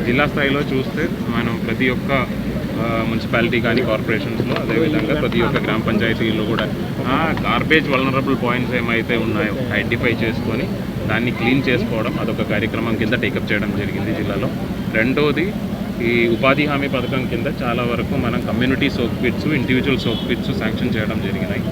జిల్లా స్థాయిలో చూస్తే మనం ప్రతి ఒక్క మున్సిపాలిటీ కానీ కార్పొరేషన్స్లో అదేవిధంగా ప్రతి ఒక్క గ్రామ పంచాయతీల్లో కూడా గార్బేజ్ వల్నరబుల్ పాయింట్స్ ఏమైతే ఉన్నాయో ఐడెంటిఫై చేసుకొని దాన్ని క్లీన్ చేసుకోవడం అదొక కార్యక్రమం కింద టేకప్ చేయడం జరిగింది జిల్లాలో. రెండోది ఈ ఉపాధి హామీ పథకం కింద చాలా వరకు మనం community soap pits, individual soap pits sanction చేయడం జరిగినాయి.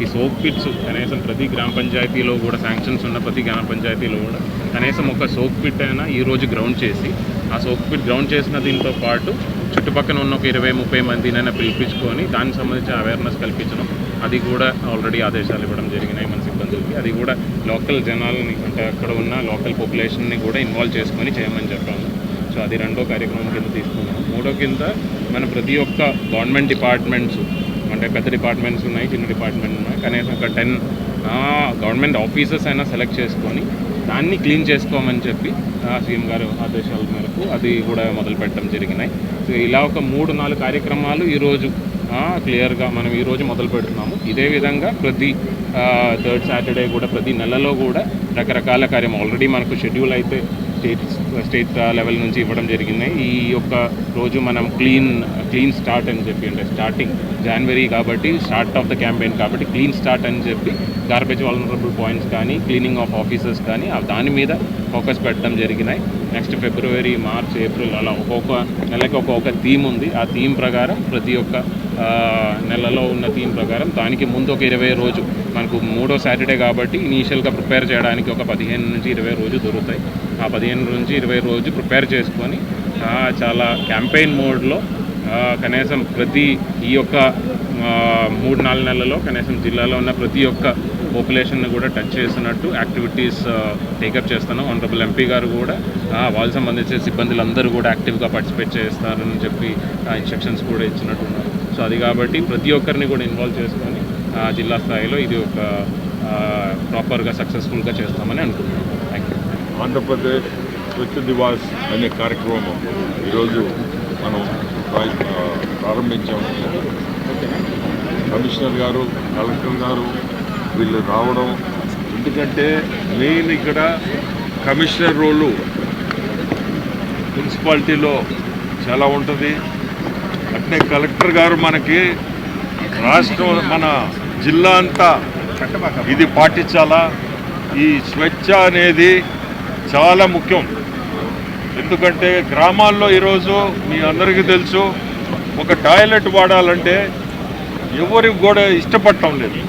ఈ సోప్ పిట్స్ కనీసం ప్రతి గ్రామ పంచాయతీలో కూడా శాంక్షన్స్ ఉన్న ప్రతి గ్రామ పంచాయతీలో కూడా కనీసం ఒక సోప్ పిట్ అయినా ఈరోజు గ్రౌండ్ చేసి ఆ సోప్ పిట్ గ్రౌండ్ చేసిన దీంతో పాటు చుట్టుపక్కల ఉన్న ఒక 20-30 మందినైనా పిలిపించుకొని దానికి సంబంధించిన అవేర్నెస్ కల్పించడం, అది కూడా ఆల్రెడీ ఆదేశాలు ఇవ్వడం జరిగినాయి మన సిబ్బందులకి. అది కూడా లోకల్ జనాలని అంటే అక్కడ ఉన్న లోకల్ పాపులేషన్ని కూడా ఇన్వాల్వ్ చేసుకొని చేయమని చెప్పాము. సో అది రెండో కార్యక్రమం కింద తీసుకున్నాం. మూడో కింద మన ప్రతి ఒక్క గవర్నమెంట్ డిపార్ట్మెంట్స్ అంటే పెద్ద డిపార్ట్మెంట్స్ ఉన్నాయి, చిన్న డిపార్ట్మెంట్ ఉన్నాయి, కనీసం ఒక 10 గవర్నమెంట్ ఆఫీసర్స్ అయినా సెలెక్ట్ చేసుకొని దాన్ని క్లీన్ చేసుకోమని చెప్పి సీఎం గారు ఆదేశాల మేరకు అది కూడా మొదలు పెట్టడం జరిగినాయి. సో ఇలా ఒక 3-4 కార్యక్రమాలు ఈరోజు క్లియర్గా మనం ఈరోజు మొదలు పెడుతున్నాము. ఇదే విధంగా ప్రతి థర్డ్ సాటర్డే కూడా ప్రతి నెలలో కూడా రకరకాల కార్యం ఆల్రెడీ మనకు షెడ్యూల్ అయితే స్టేట్ లెవెల్ నుంచి ఇవ్వడం జరిగినాయి. ఈ యొక్క రోజు మనం క్లీన్ స్టార్ట్ అని చెప్పి అంటే స్టార్టింగ్ జనవరి కాబట్టి స్టార్ట్ ఆఫ్ ద క్యాంపెయిన్ కాబట్టి క్లీన్ స్టార్ట్ అని చెప్పి గార్బేజ్ వల్నరబుల్ పాయింట్స్ కానీ క్లీనింగ్ ఆఫ్ ఆఫీసర్స్ కానీ దాని మీద ఫోకస్ పెట్టడం జరిగినాయి. నెక్స్ట్ ఫిబ్రవరి, మార్చ్, ఏప్రిల్ అలా ఒక్కొక్క నెలకి ఒక్కొక్క థీమ్ ఉంది. ఆ థీమ్ ప్రకారం ప్రతి ఒక్క నెలలో ఉన్న థీమ్ ప్రకారం దానికి ముందు ఒక 20 రోజు మనకు 3వ సాటర్డే కాబట్టి ఇనీషియల్గా ప్రిపేర్ చేయడానికి ఒక 15 నుంచి 20 రోజు దొరుకుతాయి. ఆ 15 నుంచి 20 రోజు ప్రిపేర్ చేసుకొని చాలా క్యాంపెయిన్ మోడ్లో కనీసం ప్రతి ఈ యొక్క 3-4 నెలల్లో కనీసం జిల్లాలో ఉన్న ప్రతి ఒక్క పాపులేషన్ని కూడా టచ్ చేసినట్టు యాక్టివిటీస్ టేకప్ చేస్తాను. ఆనరబుల్ ఎంపీ గారు కూడా వాళ్ళకి సంబంధించిన సిబ్బందులందరూ కూడా యాక్టివ్గా పార్టిసిపేట్ చేస్తారని చెప్పి ఇన్స్ట్రక్షన్స్ కూడా ఇచ్చినట్టున్నారు. సో అది కాబట్టి ప్రతి ఒక్కరిని కూడా ఇన్వాల్వ్ చేసుకొని జిల్లా స్థాయిలో ఇది ఒక ప్రాపర్గా సక్సెస్ఫుల్గా చేస్తామని అనుకుంటున్నాను. Thank you. ఆంధ్రప్రదేశ్ స్వచ్ఛ దివాస్ అనే కార్యక్రమం ఈరోజు మనం ప్రారంభించాము. కమిషనర్ గారు, కలెక్టర్ గారు వీళ్ళు రావడం, ఎందుకంటే మెయిన్ ఇక్కడ కమిషనర్ రోలు మున్సిపాలిటీలో చాలా ఉంటుంది. అట్నే కలెక్టర్ గారు మనకి రాష్ట్రం మన జిల్లా అంతా ఇది పాటించాలా. ఈ స్వచ్ఛ అనేది చాలా ముఖ్యం. ఎందుకంటే గ్రామాల్లో ఈరోజు మీ అందరికీ తెలుసు ఒక టాయిలెట్ వాడాలంటే ఎవరికి కూడా ఇష్టపడటం లేదు.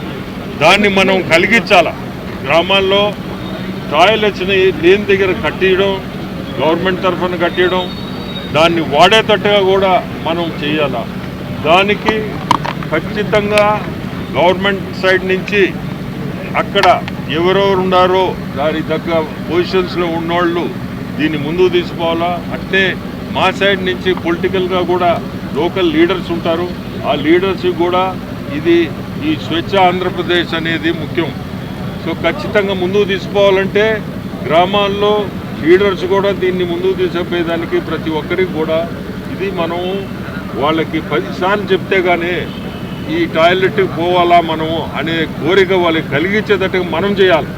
దాన్ని మనం కలిగించాలా. గ్రామాల్లో టాయిలెట్స్ని దేని దగ్గర కట్టియడం, గవర్నమెంట్ తరఫున కట్టియడం, దాన్ని వాడేటట్టుగా కూడా మనం చేయాలా. దానికి ఖచ్చితంగా గవర్నమెంట్ సైడ్ నుంచి అక్కడ ఎవరెవరు ఉన్నారో దాని తగ్గ పొజిషన్స్లో ఉన్నోళ్ళు దీన్ని ముందుకు తీసుకోవాలా. అట్నే మా సైడ్ నుంచి పొలిటికల్గా కూడా లోకల్ లీడర్స్ ఉంటారు. ఆ లీడర్స్ కూడా ఇది ఈ స్వచ్ఛ ఆంధ్రప్రదేశ్ అనేది ముఖ్యం. సో ఖచ్చితంగా ముందుకు తీసుకోవాలంటే గ్రామాల్లో లీడర్స్ కూడా దీన్ని ముందుకు తీసుకుపోయేదానికి ప్రతి ఒక్కరికి కూడా ఇది మనం వాళ్ళకి 10 సార్లు చెప్తే కానీ ఈ టాయిలెట్కి పోవాలా మనము అనే కోరిక వాళ్ళకి కలిగించేటట్టుగా మనం చేయాలి.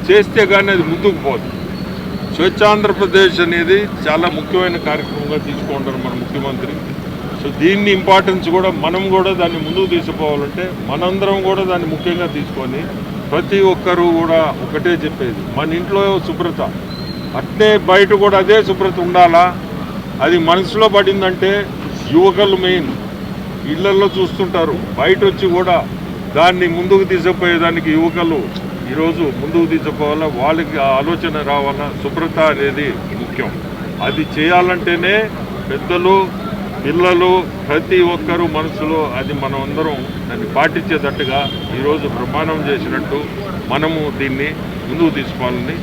చేస్తే కానీ అది ముందుకు పోదు. స్వచ్ఛ ఆంధ్రప్రదేశ్ అనేది చాలా ముఖ్యమైన కార్యక్రమంగా తీసుకుంటారు మన ముఖ్యమంత్రి. సో దీన్ని ఇంపార్టెన్స్ కూడా మనం కూడా దాన్ని ముందుకు తీసుకుపోవాలంటే మనందరం కూడా దాన్ని ముఖ్యంగా తీసుకొని ప్రతి ఒక్కరూ కూడా ఒకటే చెప్పేది, మన ఇంట్లో శుభ్రత అట్నే బయట కూడా అదే శుభ్రత ఉండాలా. అది మనసులో పడిందంటే యువకులు మెయిన్ ఇళ్లలో చూస్తుంటారు, బయట వచ్చి కూడా దాన్ని ముందుకు తీసుకుపోయేదానికి యువకులు ఈరోజు ముందుకు తీసుకుపోవాలా. వాళ్ళకి ఆలోచన రావాలా. శుభ్రత అనేది ముఖ్యం. అది చేయాలంటేనే పెద్దలు, పిల్లలు ప్రతి ఒక్కరూ మనసులో అది మనం అందరం దాన్ని పాటించేటట్టుగా ఈరోజు ప్రమాణం చేసినట్టు మనము దీన్ని ముందుకు తీసుకోవాలని.